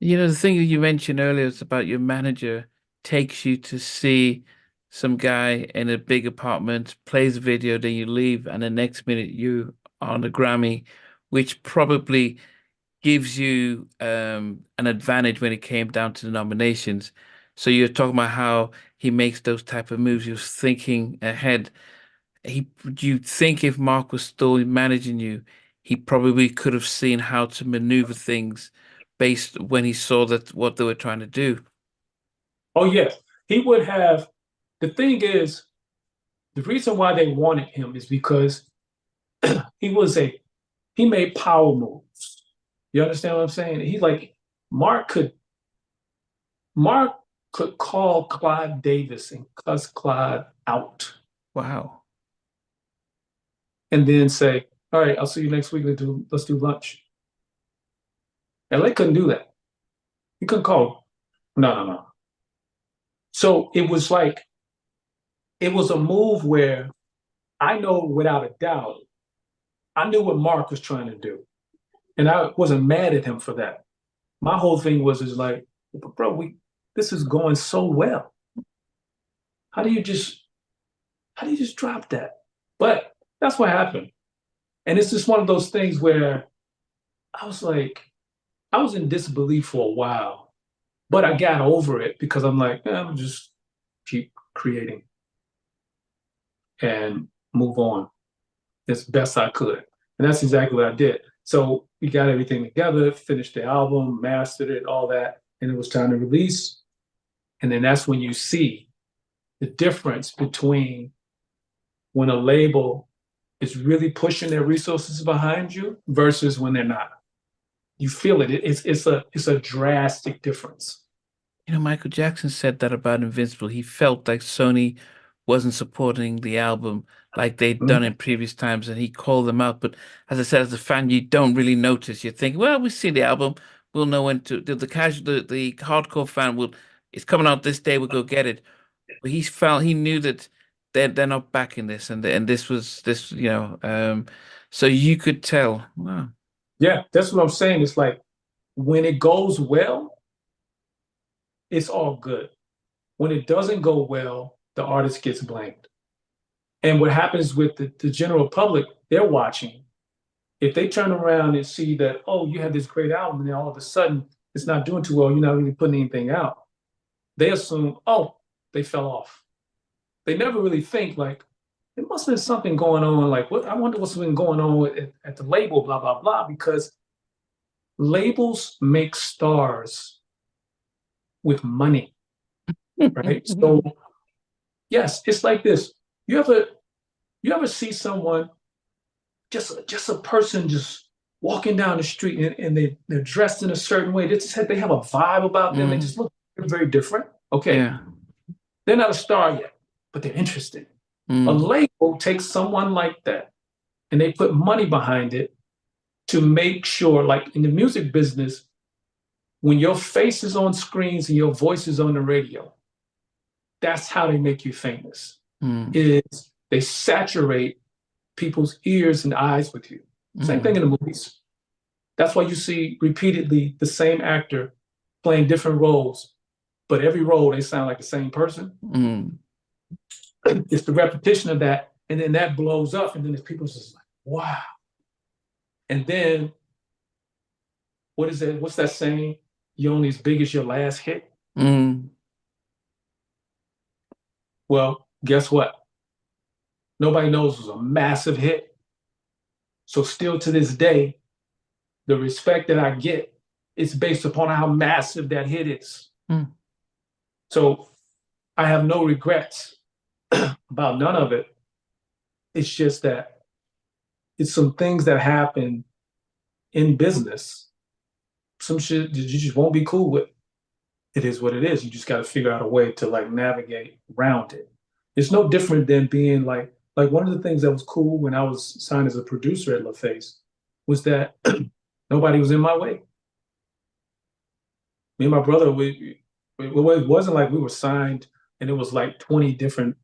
You know, the thing that you mentioned earlier is about your manager takes you to see some guy in a big apartment, plays a video, then you leave, and the next minute you are on a Grammy, which probably gives you an advantage when it came down to the nominations. So you're talking about how he makes those type of moves. He was thinking ahead. You think if Mark was still managing you, he probably could have seen how to maneuver things based when he saw that what they were trying to do. Oh, yes, he would have. The thing is, the reason why they wanted him is because he was a he made power moves. You understand what I'm saying? Mark could Mark could call Clyde Davis and cuss Clyde out Wow. and then say, "All right, I'll see you next week. Let's do lunch." LA couldn't do that. He couldn't call. No, no, no. So it was a move where I know without a doubt, I knew what Mark was trying to do. And I wasn't mad at him for that. My whole thing was is like, bro, this is going so well. How do you just how do you just drop that? But that's what happened. And it's just one of those things where I was like, I was in disbelief for a while, but I got over it because I'm like, I'm just keep creating and move on as best I could. And that's exactly what I did. So we got everything together, finished the album, mastered it, all that, and it was time to release. And then that's when you see the difference between when a label is really pushing their resources behind you versus when they're not. You feel it. It's a drastic difference. You know, Michael Jackson said that about Invincible. He felt like Sony wasn't supporting the album like they'd done Mhm. in previous times, and he called them out. But as I said, as a fan, you don't really notice. You think, well, we see the album, we'll know when to. The casual, the hardcore fan will. It's coming out this day. We'll go get it. But he knew that they're not backing this, and this was this. So you could tell. Wow. Yeah, that's what I'm saying. It's like when it goes well, it's all good. When it doesn't go well, the artist gets blamed. And what happens with the general public, they're watching. If they turn around and see that, oh, you had this great album, and then all of a sudden it's not doing too well, you're not really putting anything out, they assume, oh, they fell off. They never really think like, there must have been something going on. Like, what? I wonder what's been going on at the label, blah, blah, blah, because labels make stars with money, right? So yes, it's like this. You ever you ever see someone, just a person just walking down the street and they're dressed in a certain way. They have a vibe about them. They Mm, just look very different. Okay. yeah. They're not a star yet, but they're interesting. A Mm, label takes someone like that and they put money behind it to make sure, like in the music business, when your face is on screens and your voice is on the radio, that's how they make you famous. mm, Is they saturate people's ears and eyes with you. Same thing mm, in the movies. That's why you see repeatedly the same actor playing different roles, but every role they sound like the same person. mm. It's the repetition of that, and then that blows up, and then people's just like, wow. And then what is that? What's that saying? You're only as big as your last hit. Mm. Well, guess what? Nobody knows it was a massive hit. So still to this day, the respect that I get is based upon how massive that hit is. Mm. So I have no regrets about none of it. It's just that it's some things that happen in business, some shit that you just won't be cool with. It is what it is. You just got to figure out a way to like navigate around it. It's no different than being like one of the things that was cool when I was signed as a producer at LaFace was that nobody was in my way. Me and my brother, it wasn't like we were signed and it was like 20 different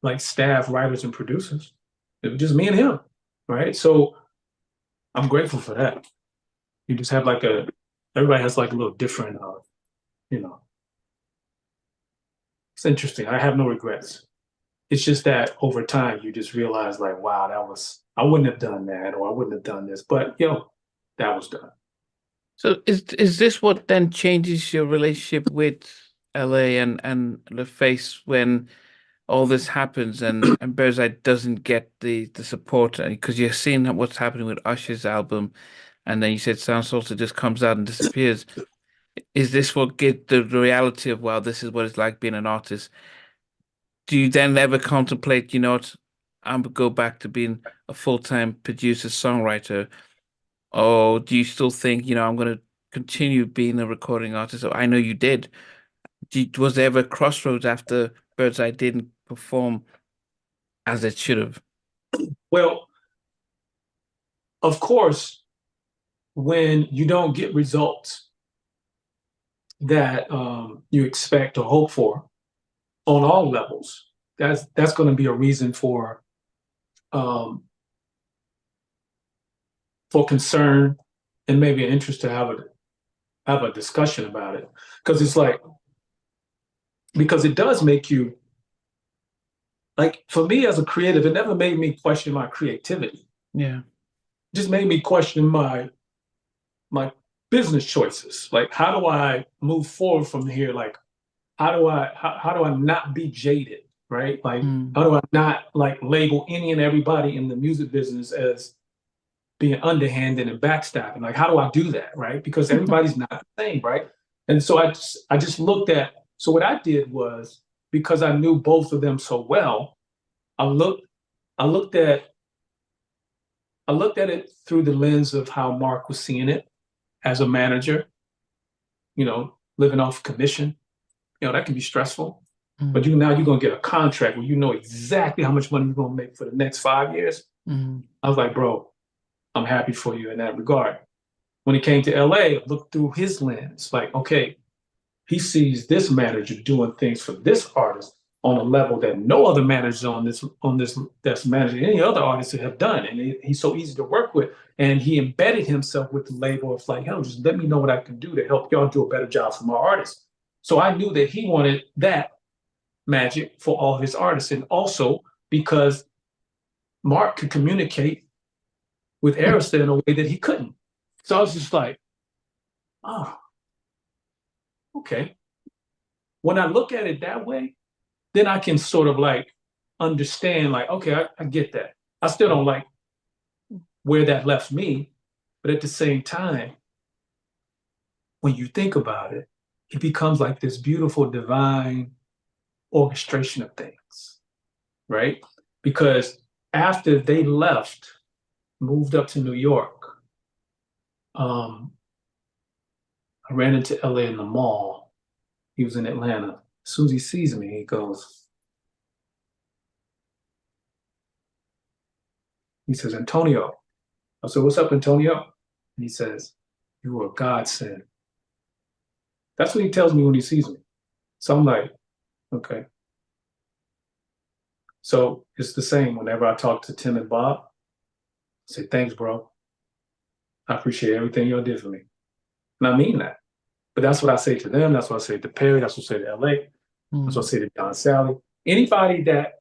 like staff writers and producers. It was just me and him, right? So I'm grateful for that. You just have like Everybody has like a little different, you know, it's interesting. I have no regrets. It's just that over time, you just realize like, wow, I wouldn't have done that, or I wouldn't have done this, but that was done. So is this what then changes your relationship with LA and LaFace when all this happens and Birdseye doesn't get the support because you're seeing what's happening with Usher's album, and then you said Sound Salsa just comes out and disappears. Is this what get the reality of, well, this is what it's like being an artist? Do you then ever contemplate, what, I'm gonna go back to being a full-time producer, songwriter, or do you still think, I'm gonna continue being a recording artist? Or I know you did. Was there ever a crossroads after Birdseye didn't perform as it should have? Well, of course, when you don't get results that you expect or hope for on all levels, that's going to be a reason um, for concern and maybe an interest to have a discussion about it, because it's like because it does make you like for me as a creative, it never made me question my creativity. Yeah. It just made me question my business choices. Like, how do I move forward from here? Like, how do I not be jaded, right? Like, Mm. how do I not like label any and everybody in the music business as being underhanded and backstabbing? Like, how do I do that, right? Because everybody's not the same, right? And so I just looked at. So what I did was because I knew both of them so well, I looked I looked at I looked at it through the lens of how Mark was seeing it as a manager, living off commission. That can be stressful. But Mm. now you're gonna get a contract where you know exactly how much money you're gonna make for the next 5 years. Mm. I was like, bro, I'm happy for you in that regard. When it came to LA, I looked through his lens, like, okay, he sees this manager doing things for this artist on a level that no other manager on this that's managing any other artists have done, and he's so easy to work with. And he embedded himself with the label of like, hell, just let me know what I can do to help y'all do a better job for my artists. So I knew that he wanted that magic for all his artists, and also because Mark could communicate with Arista in a way that he couldn't. So I was just like, oh, okay. When I look at it that way, then I can sort of like understand, like, okay, I get that. I still don't like where that left me, but at the same time, when you think about it, it becomes like this beautiful divine orchestration of things, right? Because after they left, moved up to New York, um, I ran into LA in the mall. He was in Atlanta. As soon as he sees me, he says, Antonio. I said, what's up, Antonio? And he says, you were a godsend. That's what he tells me when he sees me. So I'm like, okay. So it's the same whenever I talk to Tim and Bob. I say, thanks, bro. I appreciate everything y'all did for me. And I mean that. But that's what I say to them. That's what I say to Perry. That's what I say to LA. That's what I Mm. say to Don Sally. Anybody that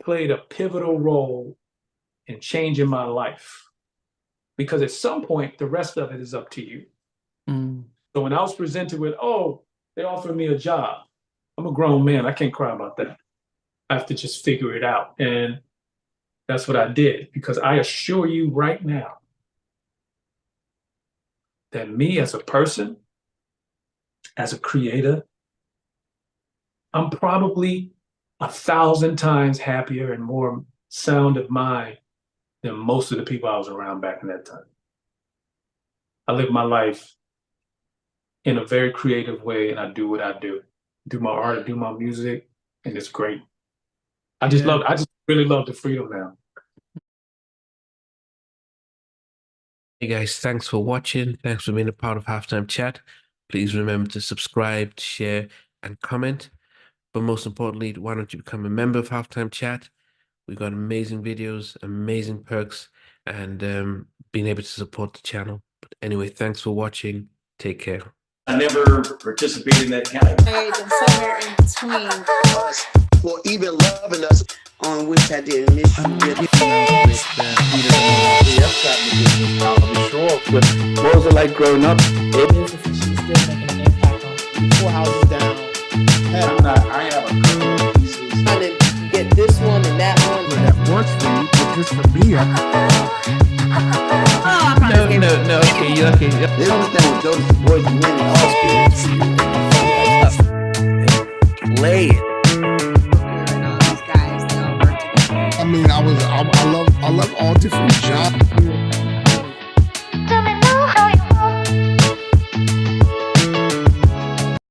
played a pivotal role in changing my life. Because at some point, the rest of it is up to you. Mm. So when I was presented with, oh, they offered me a job, I'm a grown man. I can't cry about that. I have to just figure it out. And that's what I did. Because I assure you right now that me as a person, as a creator, I'm probably 1,000 times happier and more sound of mind than most of the people I was around back in that time. I live my life in a very creative way and I do what I do my art, I do my music, and it's great. Yeah. I just really love the freedom now. Hey guys, thanks for watching. Thanks for being a part of Halftime Chat. Please remember to subscribe, share, and comment. But most importantly, why don't you become a member of Halftime Chat? We've got amazing videos, amazing perks, and being able to support the channel. But anyway, thanks for watching. Take care. I never participated in that kind of. And somewhere in between us for even loving us, on which I didn't miss you. What was it like growing up? She's still making an impact on 4 houses down. I have a couple of pieces. Trying to get this one and that one. That works for you, but just for me, No. Okay. They understand what those boys and men all Play it. these guys, they all work together. I mean, I love all different genres.